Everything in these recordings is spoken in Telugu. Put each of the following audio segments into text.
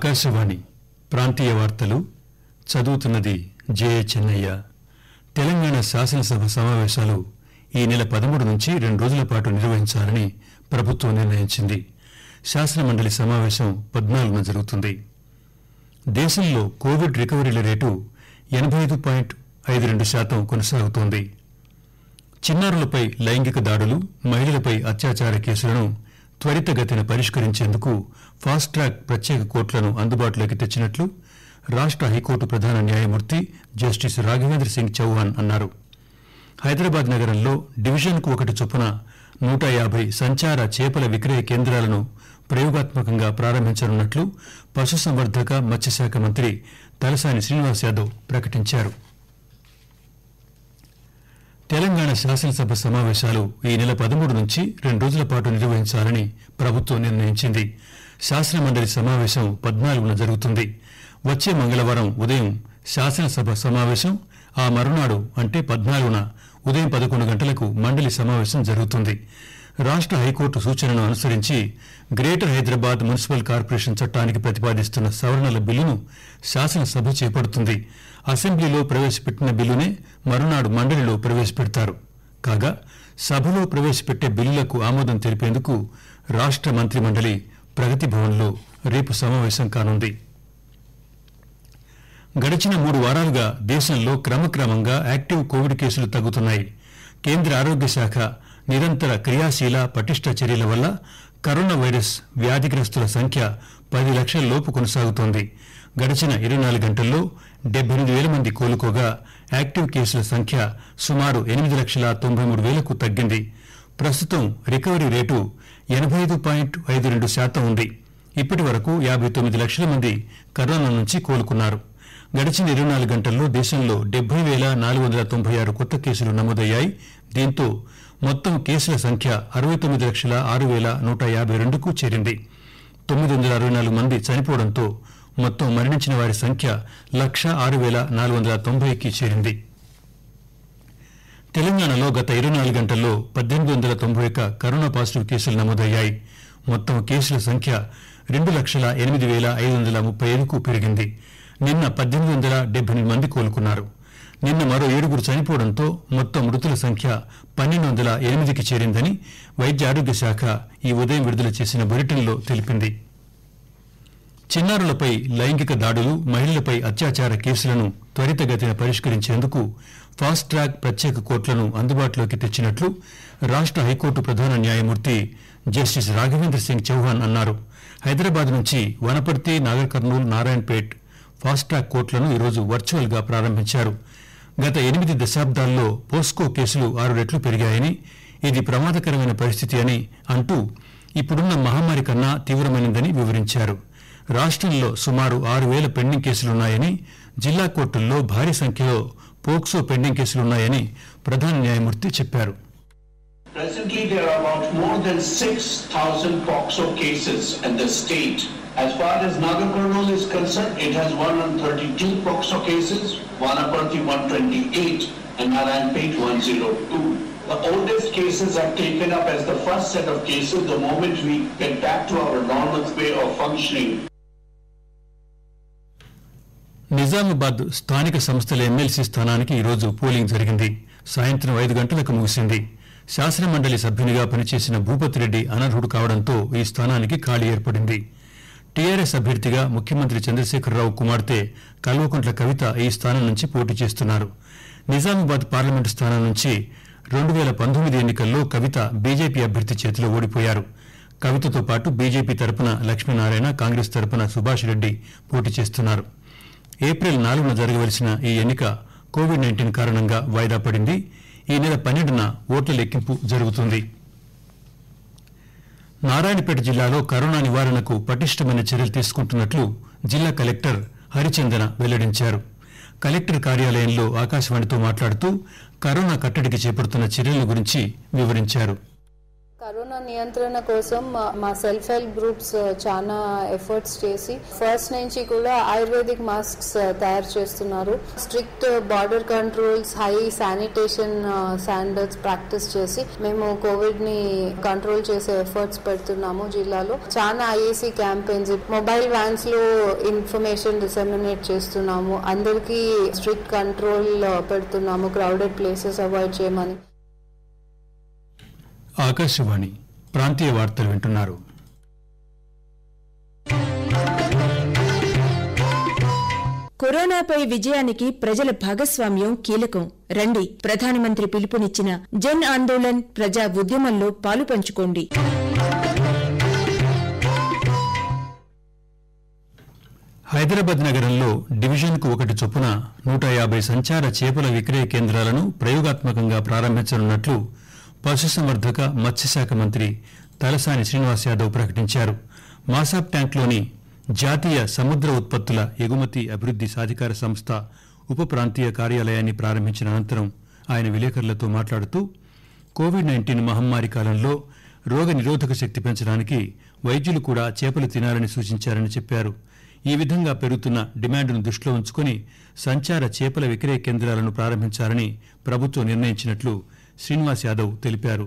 ఆకాశవాణి ప్రాంతీయ వార్తలు చదువుతున్నది జే చెన్నయ్య. తెలంగాణ శాసనసభ సమావేశాలు ఈ నెల 13 నుంచి 2 రోజుల పాటు నిర్వహించాలని ప్రభుత్వం నిర్ణయించింది. శాసనమండలి సమావేశం 14న జరుగుతుంది. దేశంలో కోవిడ్ రికవరీల రేటు 85.52% కొనసాగుతోంది. చిన్నారులపై లైంగిక దాడులు, మహిళలపై అత్యాచార కేసులను త్వరితగతిన పరిష్కరించేందుకు ఫాస్ట్ ట్రాక్ ప్రత్యేక కోర్టులను అందుబాటులోకి తెచ్చినట్లు రాష్ట్ర హైకోర్టు ప్రధాన న్యాయమూర్తి జస్టిస్ రాఘవేంద్ర సింగ్ చౌహాన్ అన్నారు. హైదరాబాద్ నగరంలో డివిజన్కు 1 చొప్పున 150 సంచార చేపల విక్రయ కేంద్రాలను ప్రయోగాత్మకంగా ప్రారంభించనున్నట్లు పశుసంవర్ధక మత్స్యశాఖ మంత్రి తలసాని శ్రీనివాస్ యాదవ్ ప్రకటించారు. తెలంగాణ శాసనసభ సమావేశాలు ఈ నెల 13 నుంచి 2 రోజుల పాటు నిర్వహించాలని ప్రభుత్వం నిర్ణయించింది. శాసనమండలి సమావేశం 14న జరుగుతుంది. వచ్చే మంగళవారం ఉదయం శాసనసభ సమావేశం, ఆ మరునాడు అంటే 14న ఉదయం 11 గంటలకు మండలి సమావేశం జరుగుతుంది. రాష్ట్ర హైకోర్టు సూచనను అనుసరించి గ్రేటర్ హైదరాబాద్ మున్సిపల్ కార్పొరేషన్ చట్టానికి ప్రతిపాదిస్తున్న సవరణల బిల్లును శాసనసభ చేపడుతుంది. అసెంబ్లీలో ప్రవేశపెట్టిన బిల్లునే మరునాడు మండలిలో ప్రవేశపెడతారు. కాగా సభలో ప్రవేశపెట్టే బిల్లులకు ఆమోదం తెలిపేందుకు రాష్ట్ర మంత్రిమండలి ప్రగతి భవన్లో రేపు సమావేశం కానుంది. గడిచిన 3 వారాలుగా దేశంలో క్రమక్రమంగా యాక్టివ్ కోవిడ్ కేసులు తగ్గుతున్నాయి. కేంద్ర ఆరోగ్య శాఖ నిరంతర క్రియాశీల పటిష్ట చర్యల వల్ల కరోనా వైరస్ వ్యాధిగ్రస్తుల సంఖ్య 10 లక్షల లోపు కొనసాగుతోంది. గడిచిన 24 గంటల్లో 78,000 మంది కోలుకోగా యాక్టివ్ కేసుల సంఖ్య సుమారు 8,93,000కు తగ్గింది. ప్రస్తుతం రికవరీ రేటు 85.52% ఉంది. ఇప్పటి వరకు 59 లక్షల మంది కరోనా నుంచి కోలుకున్నారు. గడిచిన 24 గంటల్లో దేశంలో 70,496 కొత్త కేసులు నమోదయ్యాయి. దీంతో మొత్తం కేసుల సంఖ్య 69,06,152కు చేరింది. 964 మంది చనిపోవడంతో మొత్తం మరణించిన వారి సంఖ్య 1,06,490కి చేరింది. తెలంగాణలో గత 24 గంటల్లో 1,891 కరోనా పాజిటివ్ కేసులు నమోదయ్యాయి. మొత్తం కేసుల సంఖ్య 2,08,535కు పెరిగింది. నిన్న 1,878 మంది కోలుకున్నారు. నిన్న మరో 7 చనిపోవడంతో మొత్తం మృతుల సంఖ్య 1,208కి చేరిందని వైద్య ఆరోగ్య శాఖ ఈ ఉదయం విడుదల చేసిన బులెటిన్లో తెలిపింది. చిన్నారులపై లైంగిక దాడులు, మహిళలపై అత్యాచార కేసులను త్వరితగతిన పరిష్కరించేందుకు ఫాస్ట్ ట్రాక్ ప్రత్యేక కోర్టులను అందుబాటులోకి తెచ్చినట్లు రాష్ట్ర హైకోర్టు ప్రధాన న్యాయమూర్తి జస్టిస్ రాఘవేంద్ర సింగ్ చౌహాన్ అన్నారు. హైదరాబాద్ నుంచి వనపర్తి, నాగర్ కర్నూల్, నారాయణపేట్ ఫాస్ట్ ట్రాక్ కోర్టులను ఈరోజు వర్చువల్ గా ప్రారంభించారు. గత 8 దశాబ్దాల్లో పోస్కో కేసులు 6 రెట్లు పెరిగాయని, ఇది ప్రమాదకరమైన పరిస్థితి అని అంటూ ఇప్పుడున్న మహమ్మారి కన్నా తీవ్రమైనదని వివరించారు. రాష్ట్రంలో సుమారు 6,000 పెండింగ్ కేసులున్నాయని, జిల్లా కోర్టుల్లో భారీ సంఖ్యలో పోక్సో పెండింగ్ కేసులున్నాయని ప్రధాన న్యాయమూర్తి చెప్పారు. Presently, there are about more than 6,000 POCSO cases in the state. As far as Nagar Kurnool is concerned, it has 132 POCSO cases, Vanaparthi 128, and Narayanpet 102. The oldest cases are taken up as the first set of cases the moment we get back to our normal way of functioning. Nizamabad స్థానిక సంస్థల ఎమ్మెల్సీ స్థానానికి ఈరోజు పోలింగ్ జరిగింది. సాయంత్రం 5 గంటలకు ముగిసింది. శాసనమండలి సభ్యునిగా పనిచేసిన భూపతి రెడ్డి అనర్హుడు కావడంతో ఈ స్థానానికి ఖాళీ ఏర్పడింది. టీఆర్ఎస్ అభ్యర్థిగా ముఖ్యమంత్రి చంద్రశేఖరరావు కుమార్తె కల్వకుంట్ల కవిత ఈ స్థానం నుంచి పోటీ చేస్తున్నారు. నిజామాబాద్ పార్లమెంటు స్థానం నుంచి 2019 ఎన్నికల్లో కవిత బీజేపీ అభ్యర్థి చేతిలో ఓడిపోయారు. కవితతో పాటు బీజేపీ తరపున లక్ష్మీనారాయణ, కాంగ్రెస్ తరపున సుభాష్ రెడ్డి పోటీ చేస్తున్నారు. ఏప్రిల్ 4న జరగవలసిన ఈ ఎన్నిక కోవిడ్-19 కారణంగా వాయిదా పడింది. ఈ నెల 12న ఓట్ల లెక్కింపు జరుగుతుంది. నారాయణపేట జిల్లాలో కరోనా నివారణకు పటిష్టమైన చర్యలు తీసుకుంటున్నట్లు జిల్లా కలెక్టర్ హరిచందన వెల్లడించారు. కలెక్టర్ కార్యాలయంలో ఆకాశవాణితో మాట్లాడుతూ కరోనా కట్టడికి చేపడుతున్న చర్యల గురించి వివరించారు. కరోనా నియంత్రణ కోసం మా సెల్ఫ్ హెల్ప్ గ్రూప్స్ చాలా ఎఫర్ట్స్ చేసి ఫస్ట్ నుంచి కూడా ఆయుర్వేదిక్ మాస్క్స్ తయారు చేస్తున్నారు. Strict border controls, high sanitation standards practice చేసి మేము కోవిడ్ ని కంట్రోల్ చేసే ఎఫర్ట్స్ పెడుతున్నాము. జిల్లాలో చాలా ఐఏసీ క్యాంపెయిన్స్, మొబైల్ వ్యాన్స్ లో ఇన్ఫర్మేషన్ డిసెమినేట్ చేస్తున్నాము. అందరికీ స్ట్రిక్ట్ కంట్రోల్ పెడుతున్నాము, క్రౌడెడ్ ప్లేసెస్ అవాయిడ్ చేయమని. ఆకాశవాణి ప్రాంతీయ వార్తలు వింటున్నారు. కరోనాపై విజయానికి ప్రజల భాగస్వామ్యం కీలకం. రండి, ప్రధానమంత్రి పిలుపునిచ్చిన జన్ ఆందోళన్ ప్రజా ఉద్యమంలో పాలుపంచుకోండి. హైదరాబాద్ నగరంలో డివిజన్కు 1 చొప్పున 150 సంచార చేపల విక్రయ కేంద్రాలను ప్రయోగాత్మకంగా ప్రారంభించనున్నట్లు పశుసంవర్ధక మత్స్యశాఖ మంత్రి తలసాని శ్రీనివాస్ యాదవ్ ప్రకటించారు. మాసాబ్ ట్యాంక్లోని జాతీయ సముద్ర ఉత్పత్తుల ఎగుమతి అభివృద్ది సాధికార సంస్థ ఉప ప్రాంతీయ కార్యాలయాన్ని ప్రారంభించిన అనంతరం ఆయన విలేకరులతో మాట్లాడుతూ కోవిడ్-19 మహమ్మారి కాలంలో రోగ నిరోధక శక్తి పెంచడానికి వైద్యులు కూడా చేపలు తినాలని సూచించారని చెప్పారు. ఈ విధంగా పెరుగుతున్న డిమాండ్ను దృష్టిలో ఉంచుకుని సంచార చేపల విక్రయ కేంద్రాలను ప్రారంభించాలని ప్రభుత్వం నిర్ణయించినట్లు శ్రీనివాస్ యాదవ్ తెలిపారు.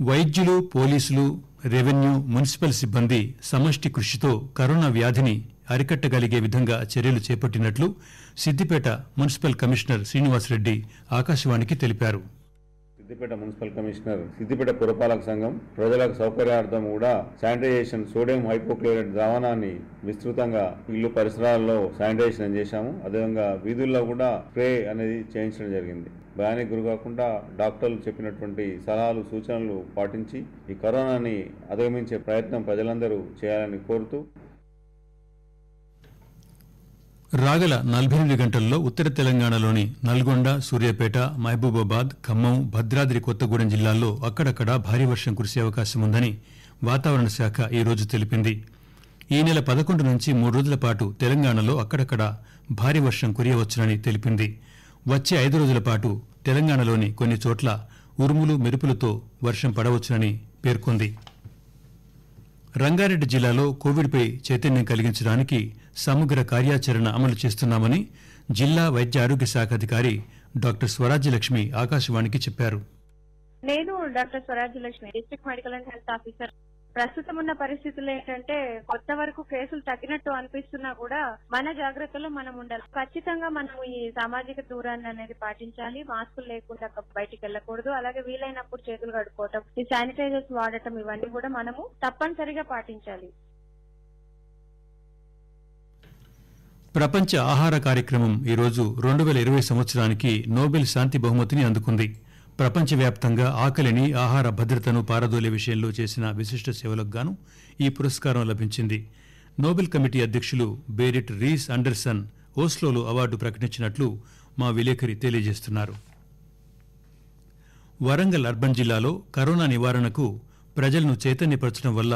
వైద్యులు, పోలీసులు, రెవెన్యూ, మున్సిపల్ సిబ్బంది సమష్టి కృషితో కరోనా వ్యాధిని అరికట్టగలిగే విధంగా చర్యలు చేపట్టినట్లు సిద్దిపేట మున్సిపల్ కమిషనర్ శ్రీనివాసరెడ్డి ఆకాశవాణికి తెలిపారు. సిద్దిపేట మున్సిపల్ కమిషనర్, సిద్దిపేట పురపాలక సంఘం ప్రజలకు సౌకర్యార్థం కూడా శానిటైజేషన్ సోడియం హైపోక్లోరైడ్ ద్రావణాన్ని విస్తృతంగా ఇల్లు పరిసరాల్లో శానిటైజేషన్ చేశాము. అదేవిధంగా వీధుల్లో కూడా స్ప్రే అనేది చేయించడం జరిగింది. భయానికి గురి కాకుండా డాక్టర్లు చెప్పినటువంటి సలహాలు, సూచనలు పాటించి ఈ కరోనాని అధిగమించే ప్రయత్నం ప్రజలందరూ చేయాలని కోరుతూ రాగల 48 గంటల్లో ఉత్తర తెలంగాణలోని నల్గొండ, సూర్యాపేట, మహబూబాబాద్, ఖమ్మం, భద్రాద్రి కొత్తగూడెం జిల్లాల్లో అక్కడక్కడా భారీ వర్షం కురిసే అవకాశం ఉందని వాతావరణ శాఖ ఈ రోజు తెలిపింది. ఈ నెల 11 నుంచి 3 రోజుల పాటు తెలంగాణలో అక్కడక్కడా భారీ వర్షం కురియవచ్చునని తెలిపింది. వచ్చే 5 రోజుల పాటు తెలంగాణలోని కొన్ని చోట్ల ఉరుములు, మెరుపులతో వర్షం పడవచ్చునని పేర్కొంది. రంగారెడ్డి జిల్లాలో కోవిడ్పై చైతన్యం కలిగించడానికి సమగ్ర కార్యాచరణ అమలు చేస్తున్నామని జిల్లా వైద్య ఆరోగ్య శాఖ అధికారి డాక్టర్ స్వరాజ్యలక్ష్మి ఆకాశవాణికి చెప్పారు. నేను doctor Swarajyalakshmi, district medical and health officer. ప్రస్తుతం ఉన్న పరిస్థితులు ఏంటంటే కొత్త వరకు కేసులు తగ్గినట్టు అనిపిస్తున్నా కూడా మన జాగ్రత్తలో మనం ఉండాలి. ఖచ్చితంగా మనం ఈ సామాజిక దూరాన్ని అనేది పాటించాలి. మాస్కులు లేకుండా బయటికి వెళ్ళకూడదు. అలాగే వీలైనప్పుడు చేతులు కడుక్కోవటం, ఈ శానిటైజర్స్ వాడటం, ఇవన్నీ కూడా మనము తప్పనిసరిగా పాటించాలి. ప్రపంచ ఆహార కార్యక్రమం ఈరోజు 2020 సంవత్సరానికి నోబెల్ శాంతి బహుమతిని అందుకుంది. ప్రపంచవ్యాప్తంగా ఆకలిని, ఆహార భద్రతను పారదోలే విషయంలో చేసిన విశిష్ట సేవలకు గాను ఈ పురస్కారం లభించింది. నోబెల్ కమిటీ అధ్యక్షులు బేరిట్ రీస్ అండర్సన్ ఓస్లోలో అవార్డు ప్రకటించినట్లు మా విలేకరి తెలియజేస్తున్నారు. వరంగల్ అర్బన్ జిల్లాలో కరోనా నివారణకు ప్రజలను చైతన్యపరచడం వల్ల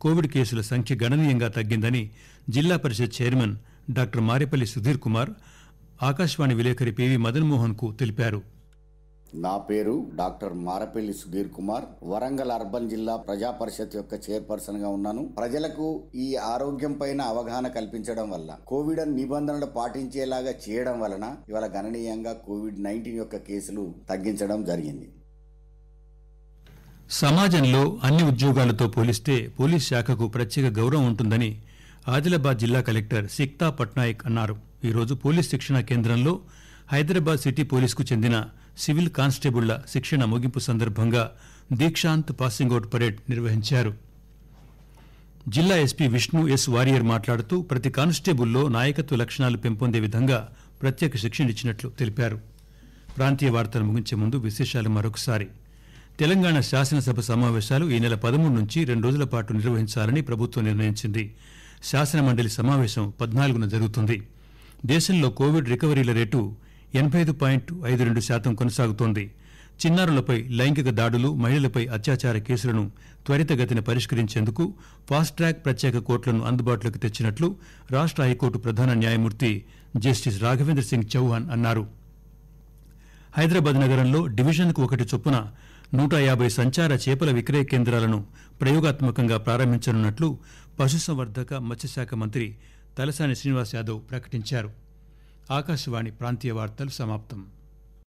కోవిడ్ కేసుల సంఖ్య గణనీయంగా తగ్గిందని జిల్లా పరిషత్ చైర్మన్ డాక్టర్ మారేపల్లి సుధీర్ కుమార్ ఆకాశవాణి విలేకరి పివి మదన్మోహన్ కు తెలిపారు. నా పేరు డాక్టర్ మారపల్లి సుధీర్ కుమార్. వరంగల్ అర్బన్ జిల్లా ప్రజా పరిషత్ యొక్క చైర్పర్సన్ గా ఉన్నాను. ప్రజలకు ఈ ఆరోగ్యం పైన అవగాహన కల్పించడం వల్ల, కోవిడ్ నిబంధనలు పాటించేలాగా చేయడం వలన ఇవాళ గణనీయంగా కోవిడ్-19 యొక్క కేసులు తగ్గించడం జరిగింది. సమాజంలో అన్ని ఉద్యోగాలతో పోలిస్తే పోలీస్ శాఖకు ప్రత్యేక గౌరవం ఉంటుందని ఆదిలాబాద్ జిల్లా కలెక్టర్ సిక్తా పట్నాయక్ అన్నారు. ఈరోజు పోలీస్ శిక్షణా కేంద్రంలో హైదరాబాద్ సిటీ పోలీసుకు చెందిన సివిల్ కానిస్టేబుళ్ల శిక్షణ ముగింపు సందర్భంగా దీక్షాంత్ పాసింగ్ అవుట్ పరేడ్ నిర్వహించారు. జిల్లా ఎస్పీ విష్ణు ఎస్ వారియర్ మాట్లాడుతూ ప్రతి కానిస్టేబుల్లో నాయకత్వ లక్షణాలు పెంపొందే విధంగా ప్రత్యేక శిక్షణ ఇచ్చినట్లు తెలిపారు. ప్రాంతీయ వార్తలు ముగించే ముందు విశేషాలు మరొకసారి. తెలంగాణ శాసనసభ సమావేశాలు ఈ నెల 13 నుంచి 2 రోజుల పాటు నిర్వహించాలని ప్రభుత్వం నిర్ణయించింది. శాసనమండలి సమావేశం 14న జరుగుతుంది. దేశంలో కోవిడ్ రికవరీల రేటు 85.52% కొనసాగుతోంది. చిన్నారులపై లైంగిక దాడులు, మహిళలపై అత్యాచార కేసులను త్వరితగతిన పరిష్కరించేందుకు ఫాస్ట్ ట్రాక్ ప్రత్యేక కోర్టులను అందుబాటులోకి తెచ్చినట్లు రాష్ట్ర హైకోర్టు ప్రధాన న్యాయమూర్తి జస్టిస్ రాఘవేంద్ర సింగ్ చౌహాన్ అన్నారు. హైదరాబాద్ నగరంలో డివిజన్కు 1 చొప్పున 150 సంచార చేపల విక్రయ కేంద్రాలను ప్రయోగాత్మకంగా ప్రారంభించనున్నట్లు పశుసంవర్ధక మత్స్యశాఖ మంత్రి తలసాని శ్రీనివాస్ యాదవ్ ప్రకటించారు. ఆకాశవాణి ప్రాంతీయ వార్తలు సమాప్తం.